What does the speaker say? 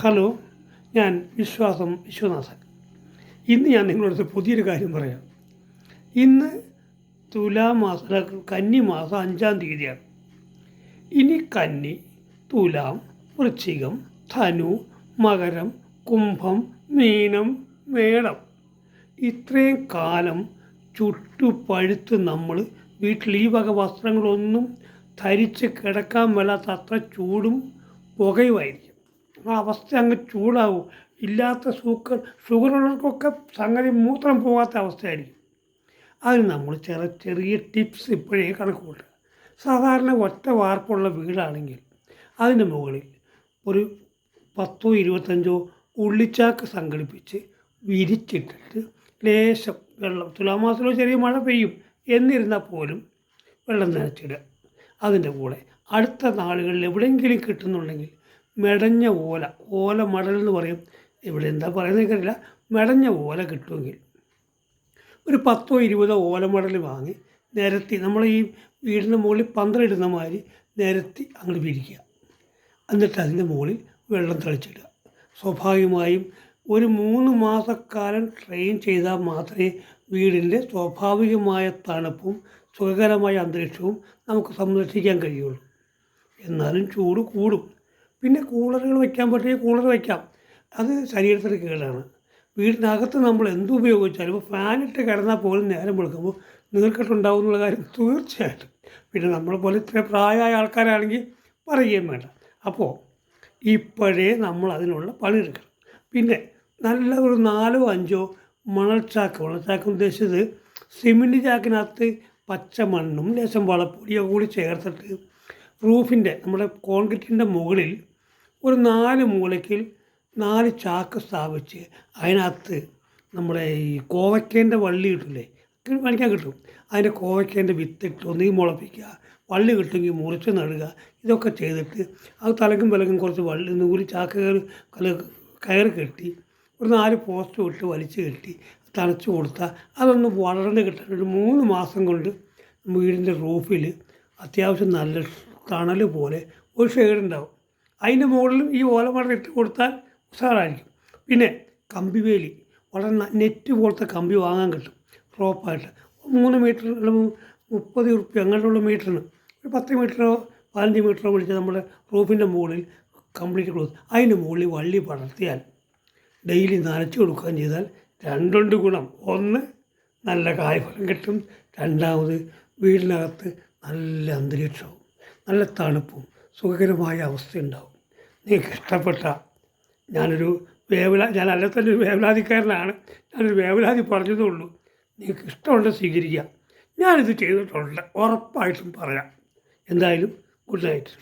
Hello, ഞാൻ വിശ്വനാഥൻ. ഇന്ന് ഞാൻ നിങ്ങളടുത്ത് പുതിയൊരു കാര്യം പറയാം. ഇന്ന് തുലാമാസം കന്നിമാസം 5-ാം തീയതിയാണ്. ഇനി കന്നി, തുലാം, വൃശ്ചികം, ധനു, മകരം, കുംഭം, മീനം, മേടം ഇത്രയും കാലം ചുട്ടുപഴുത്ത് നമ്മൾ വീട്ടിൽ ഈ വക വസ്ത്രങ്ങളൊന്നും ധരിച്ച് കിടക്കാൻ മേലാത്ത അത്ര ചൂടും പുകയുമായിരിക്കും. ആ അവസ്ഥ അങ്ങ് ചൂടാവും. ഇല്ലാത്ത ഷുഗറുള്ളവർക്കൊക്കെ സംഗതി മൂത്രം പോകാത്ത അവസ്ഥയായിരിക്കും. അതിന് നമ്മൾ ചെറിയ ടിപ്സ് ഇപ്പോഴേ കണക്ക് കൂട്ടുക. സാധാരണ ഒറ്റ വാർപ്പുള്ള വീടാണെങ്കിൽ അതിന് മുകളിൽ ഒരു 10-25 ഉള്ളിച്ചാക്ക് സംഘടിപ്പിച്ച് വിരിച്ചിട്ടിട്ട് ലേശം വെള്ളം, തുലാമാസത്തിലോ ചെറിയ മഴ പെയ്യും, എന്നിരുന്നാൽ പോലും വെള്ളം നനച്ചിടുക. അതിൻ്റെ കൂടെ അടുത്ത നാളുകളിൽ എവിടെയെങ്കിലും കിട്ടുന്നുണ്ടെങ്കിൽ മെടഞ്ഞ ഓല മടൽ എന്ന് പറയും, ഇവിടെ എന്താ പറയുന്നത് എനിക്കറിയില്ല. മെടഞ്ഞ ഓല കിട്ടുമെങ്കിൽ ഒരു 10-20 ഓലമടൽ വാങ്ങി നിരത്തി, നമ്മൾ ഈ വീടിൻ്റെ മുകളിൽ പന്തലിടുന്ന മാതിരി നിരത്തി അങ്ങോട്ട് വിരിക്കുക. എന്നിട്ട് അതിൻ്റെ മുകളിൽ വെള്ളം തളിച്ചിടുക. സ്വാഭാവികമായും ഒരു 3 മാസക്കാലം ട്രെയിൻ ചെയ്താൽ മാത്രമേ വീടിൻ്റെ സ്വാഭാവികമായ തണുപ്പും സുഖകരമായ അന്തരീക്ഷവും നമുക്ക് സംരക്ഷിക്കാൻ കഴിയുള്ളൂ. എന്നാലും ചൂട് കൂടും. പിന്നെ കൂളറുകൾ വയ്ക്കാൻ പറ്റിയ കൂളർ വയ്ക്കാം. അത് ശരീരത്തിന് കേടാണ്. വീടിനകത്ത് നമ്മൾ എന്തുപയോഗിച്ചാലും ഇപ്പോൾ ഫാനിട്ട് കിടന്നാൽ പോലും നേരം വെളുക്കുമ്പോൾ നീർക്കെട്ടുണ്ടാവും എന്നുള്ള കാര്യം തീർച്ചയായിട്ടും. പിന്നെ നമ്മളെ പോലെ ഇത്ര പ്രായമായ ആൾക്കാരാണെങ്കിൽ പറയുകയും വേണ്ട. അപ്പോൾ ഇപ്പോഴേ നമ്മൾ അതിനുള്ള പണിയെടുക്കണം. പിന്നെ നല്ല ഒരു 4-5 മണൽച്ചാക്ക് ഉദ്ദേശിച്ചത് സിമെൻറ്റ് ചാക്കിനകത്ത് പച്ചമണ്ണും ലേശം വളപ്പൊടിയോ കൂടി ചേർത്തിട്ട് റൂഫിൻ്റെ, നമ്മുടെ കോൺക്രീറ്റിൻ്റെ മുകളിൽ ഒരു 4 മൂലയ്ക്ക് 4 ചാക്ക് സ്ഥാപിച്ച് അതിനകത്ത് നമ്മുടെ ഈ കോവയ്ക്കേൻ്റെ വള്ളി കിട്ടില്ലേ, മേടിക്കാൻ കിട്ടും. അതിൻ്റെ കോവയ്ക്കേൻ്റെ വിത്തിട്ട് ഒന്നുകിൽ മുളപ്പിക്കുക, വള്ളി കിട്ടുമെങ്കിൽ മുറിച്ച് നടുക. ഇതൊക്കെ ചെയ്തിട്ട് അത് തലക്കും വിലക്കും കുറച്ച് വള്ളി നൂല് ചാക്ക് കയറ് കെട്ടി ഒരു 4 പോസ്റ്റ് ഇട്ട് വലിച്ച് കെട്ടി തണച്ച് കൊടുത്താൽ അതൊന്ന് വളർന്ന് കിട്ടാൻ ഒരു 3 മാസം കൊണ്ട് വീടിൻ്റെ റൂഫിൽ അത്യാവശ്യം നല്ല തണൽ പോലെ ഒരു ഷെയ്ഡുണ്ടാവും. അതിൻ്റെ മുകളിലും ഈ ഓലമടൽ ഇട്ട് കൊടുത്താൽ ഉഷാറായിരിക്കും. പിന്നെ കമ്പിവേലി, വളരെ നെറ്റ് പോലത്തെ കമ്പി വാങ്ങാൻ കിട്ടും പ്രോപ്പായിട്ട്. 3 മീറ്റർ 30 ഉറുപ്പ്യ അങ്ങനെയുള്ള മീറ്ററിന് ഒരു 10 മീറ്ററോ 15 മീറ്ററോ വിളിച്ച് നമ്മുടെ റൂഫിൻ്റെ മുകളിൽ കംപ്ലീറ്റ് ക്ലോസ്, അതിൻ്റെ മുകളിൽ വള്ളി പടർത്തിയാൽ ഡെയിലി നനച്ച് കൊടുക്കുകയും ചെയ്താൽ 2 ഗുണം. ഒന്ന്, നല്ല കായ്ഫലം കിട്ടും. 2ാമത് വീടിനകത്ത് നല്ല അന്തരീക്ഷവും നല്ല തണുപ്പും സുഖകരമായ അവസ്ഥയുണ്ടാവും. നിങ്ങൾക്ക് ഇഷ്ടപ്പെട്ട, ഞാൻ അല്ല തന്നെ ഒരു വേവലാതിക്കാരനാണ്, ഞാനൊരു വേവലാതി പറഞ്ഞതേ ഉള്ളൂ. നിങ്ങൾക്ക് ഇഷ്ടമുണ്ട് സ്വീകരിക്കുക. ഞാനിത് ചെയ്തിട്ടുണ്ട്, ഉറപ്പായിട്ടും പറയാം. എന്തായാലും ഗുഡ് നൈറ്റ്.